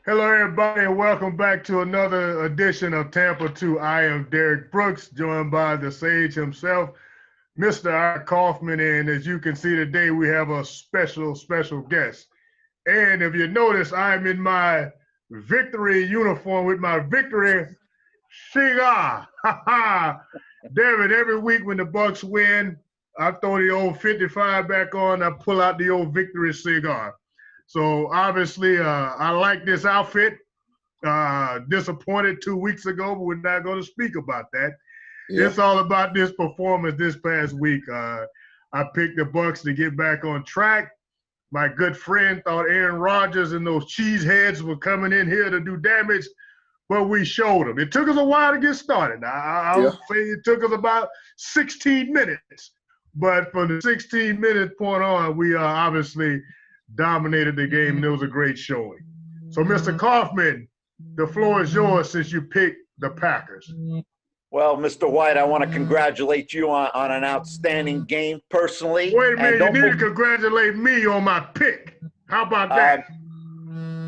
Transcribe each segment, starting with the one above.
Hello, everybody, and welcome back to another edition of Tampa Two. I am Derrick Brooks, joined by the sage himself, Mr. R. Kaufman. And as you can see today, we have a special guest. And if you notice, I'm in my victory uniform with my victory cigar. Ha ha! David, every week when the Bucks win, I throw the old 55 back on, I pull out the old victory cigar. So obviously, I like this outfit. Disappointed 2 weeks ago, but we're not going to speak about that. Yeah. It's all about this performance this past week. I picked the Bucks to get back on track. My good friend thought Aaron Rodgers and those cheeseheads were coming in here to do damage, but we showed them. It took us a while to get started. I'll say it took us about 16 minutes, but from the 16-minute point on, we obviously dominated the game, and it was a great showing. So, Mr. Kaufman, the floor is yours since you picked the Packers. Well, Mr. White, I want to congratulate you on an outstanding game personally. Wait a minute, you need to congratulate me on my pick. How about that?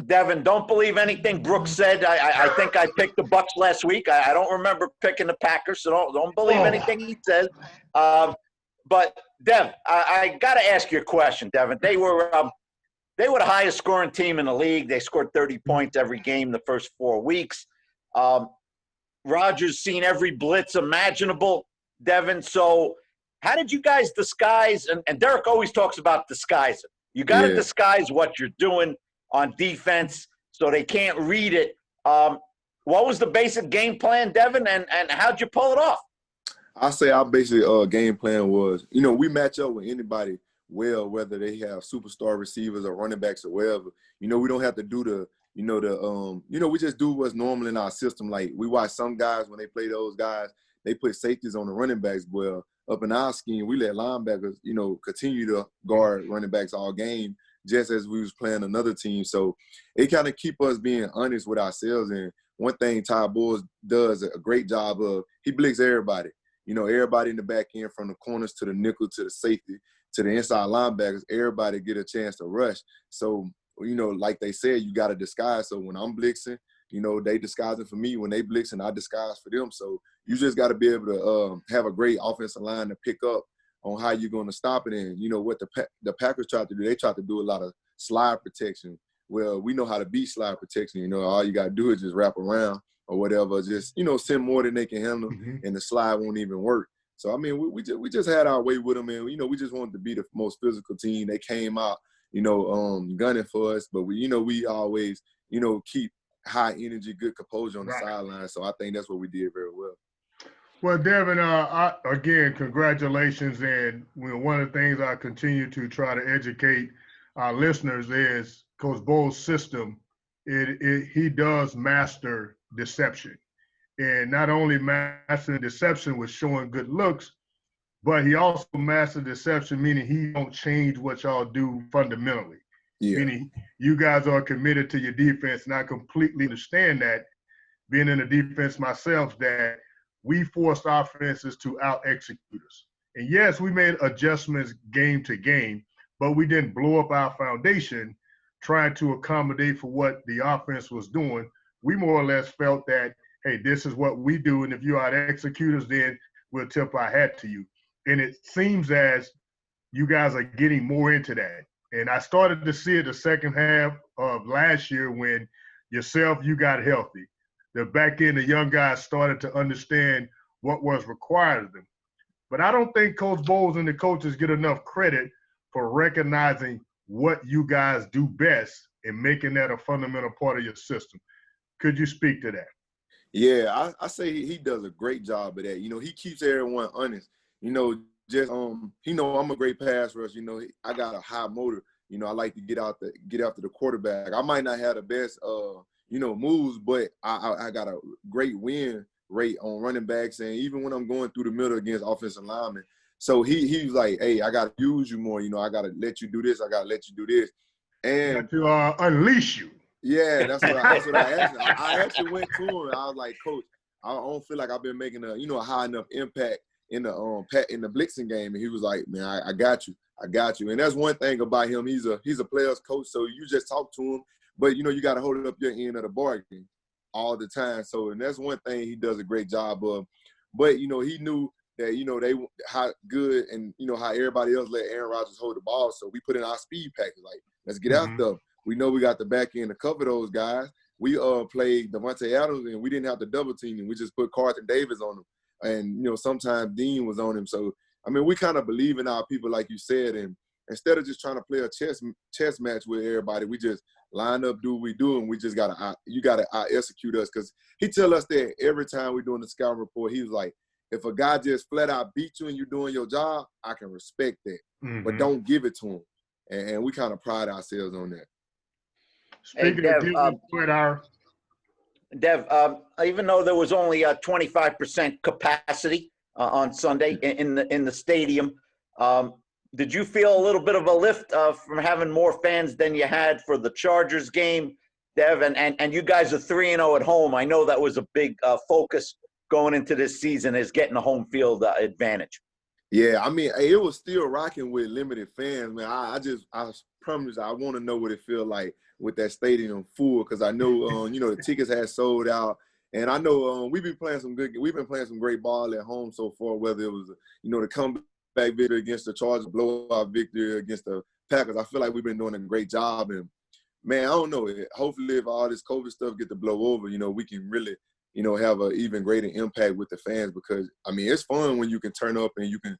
Devin, don't believe anything Brooks said. I think I picked the Bucks last week. I don't remember picking the Packers, so don't believe anything he says. But, Dev, I got to ask you a question, Devin. They were the highest scoring team in the league. They scored 30 points every game the first 4 weeks. Rodgers seen every blitz imaginable, Devin. So how did you guys disguise – and Derrick always talks about disguising. You got to disguise what you're doing on defense so they can't read it. What was the basic game plan, Devin, and how'd you pull it off? I say our basic game plan was, we match up with anybody well, whether they have superstar receivers or running backs or whatever. We don't have to do we just do what's normal in our system. Like we watch some guys when they play those guys, they put safeties on the running backs. Well, up in our scheme, we let linebackers, continue to guard running backs all game, just as we was playing another team. So it kind of keep us being honest with ourselves. And one thing Todd Bowles does a great job of, he blicks everybody. Everybody in the back end, from the corners to the nickel to the safety to the inside linebackers, everybody get a chance to rush. So, like they said, you got to disguise. So when I'm blitzing, they disguising for me. When they blitzing, I disguise for them. So you just got to be able to have a great offensive line to pick up on how you're going to stop it. And, what the Packers tried to do, they tried to do a lot of slide protection. Well, we know how to beat slide protection. All you got to do is just wrap around or whatever. Just, send more than they can handle, and the slide won't even work. So, I mean, we just had our way with them, and, we just wanted to be the most physical team. They came out, gunning for us. But, we always, keep high energy, good composure on the sideline. So I think that's what we did very well. Well, Devin, again, congratulations. And one of the things I continue to try to educate our listeners is Coach Bowles' system. He does master deception. And not only mastering deception with showing good looks, but he also mastered deception, meaning he don't change what y'all do fundamentally. Yeah. Meaning you guys are committed to your defense, and I completely understand that, being in the defense myself, that we forced offenses to out-execute us. And yes, we made adjustments game to game, but we didn't blow up our foundation trying to accommodate for what the offense was doing. We more or less felt that, hey, this is what we do, and if you out-execute us, then we'll tip our hat to you. And it seems as you guys are getting more into that. And I started to see it the second half of last year when you got healthy. The back end, the young guys started to understand what was required of them. But I don't think Coach Bowles and the coaches get enough credit for recognizing what you guys do best and making that a fundamental part of your system. Could you speak to that? Yeah, I say he does a great job of that. He keeps everyone honest. I'm a great pass rusher. I got a high motor. I like to get after the quarterback. I might not have the best, moves, but I got a great win rate on running backs, and even when I'm going through the middle against offensive linemen. So he's like, hey, I got to use you more. I got to let you do this. I got to let you do this. And to unleash you. Yeah, that's what I asked him. I actually went to him. I was like, Coach, I don't feel like I've been making a high enough impact in the blitzing game. And he was like, man, I got you. And that's one thing about him. He's a player's coach. So you just talk to him But, you got to hold up your end of the bargain all the time. So, and that's one thing he does a great job of. But, he knew that, they how good and, how everybody else let Aaron Rodgers hold the ball. So we put in our speed package. Like, let's get after them. We know we got the back end to cover those guys. We played Devontae Adams, and we didn't have to double team him. We just put Carlton Davis on him. And, sometimes Dean was on him. So, I mean, we kind of believe in our people, like you said. And instead of just trying to play a chess match with everybody, we just line up, do what we do, and we just you got to execute us. Because he tell us that every time we're doing the scouting report, he was like, if a guy just flat out beat you and you're doing your job, I can respect that. But don't give it to him. And we kind of pride ourselves on that. Speaking of giving Dev, even though there was only a 25% capacity on Sunday in the stadium, did you feel a little bit of a lift from having more fans than you had for the Chargers game, Dev? And you guys are 3-0 at home. I know that was a big focus going into this season, is getting a home field advantage. Yeah, I mean, it was still rocking with limited fans, man. I promise I want to know what it feels like with that stadium full, because I know, the tickets had sold out. And I know we've been playing some great ball at home so far, whether it was, the comeback victory against the Chargers, blowout victory against the Packers. I feel like we've been doing a great job. And, man, I don't know. Hopefully, if all this COVID stuff get to blow over, we can really, have an even greater impact with the fans, because, I mean, it's fun when you can turn up and you can,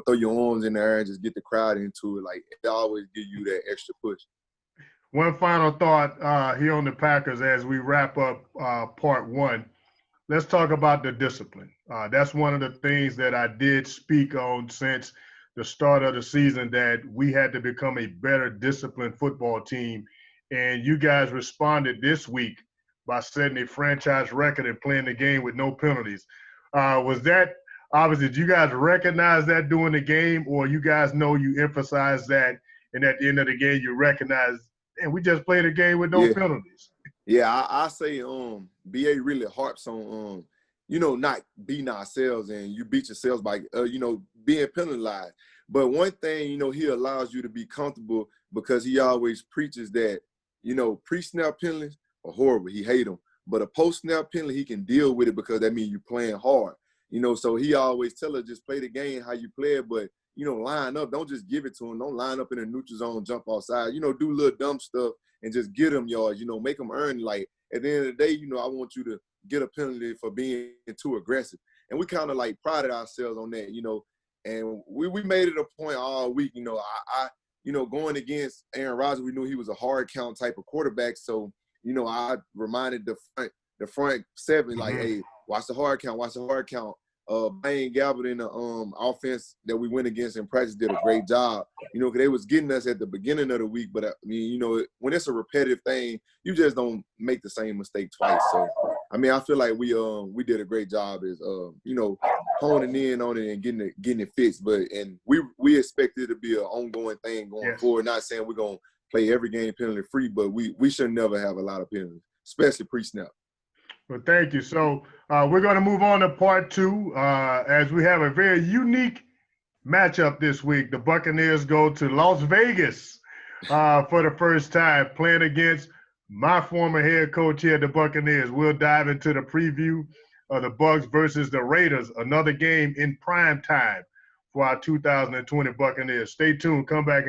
throw your arms in the air and just get the crowd into it. Like, it always give you that extra push. One final thought here on the Packers as we wrap up part one. Let's talk about the discipline. That's one of the things that I did speak on since the start of the season, that we had to become a better disciplined football team. And you guys responded this week by setting a franchise record and playing the game with no penalties. Was that – obviously, did you guys recognize that during the game, or you guys know you emphasized that, and at the end of the game you recognize, and we just played a game with no penalties? Yeah, I say BA really harps on, not beating ourselves, and you beat yourselves by, being penalized. But one thing, he allows you to be comfortable, because he always preaches that, pre-snap penalties are horrible. He hate them. But a post-snap penalty, he can deal with it, because that means you're playing hard. So he always tell us, just play the game how you play it, but, line up. Don't just give it to him. Don't line up in the neutral zone, jump outside. Do little dumb stuff and just get them yards, make them earn. Like, at the end of the day, I want you to get a penalty for being too aggressive. And we kind of, like, prided ourselves on that, and we made it a point all week. Going against Aaron Rodgers, we knew he was a hard count type of quarterback. So, I reminded the front seven, like, hey, watch the hard count. Blaine Gabbert in the offense that we went against in practice did a great job, because they was getting us at the beginning of the week. But, I mean, when it's a repetitive thing, you just don't make the same mistake twice. So, I mean, I feel like we did a great job as, honing in on it and getting it fixed. And we expect it to be an ongoing thing going forward. Not saying we're going to play every game penalty free, but we should never have a lot of penalties, especially pre-snap. Well, thank you. So we're going to move on to part two, as we have a very unique matchup this week. The Buccaneers go to Las Vegas for the first time, playing against my former head coach here at the Buccaneers. We'll dive into the preview of the Bucs versus the Raiders, another game in prime time for our 2020 Buccaneers. Stay tuned. Come back and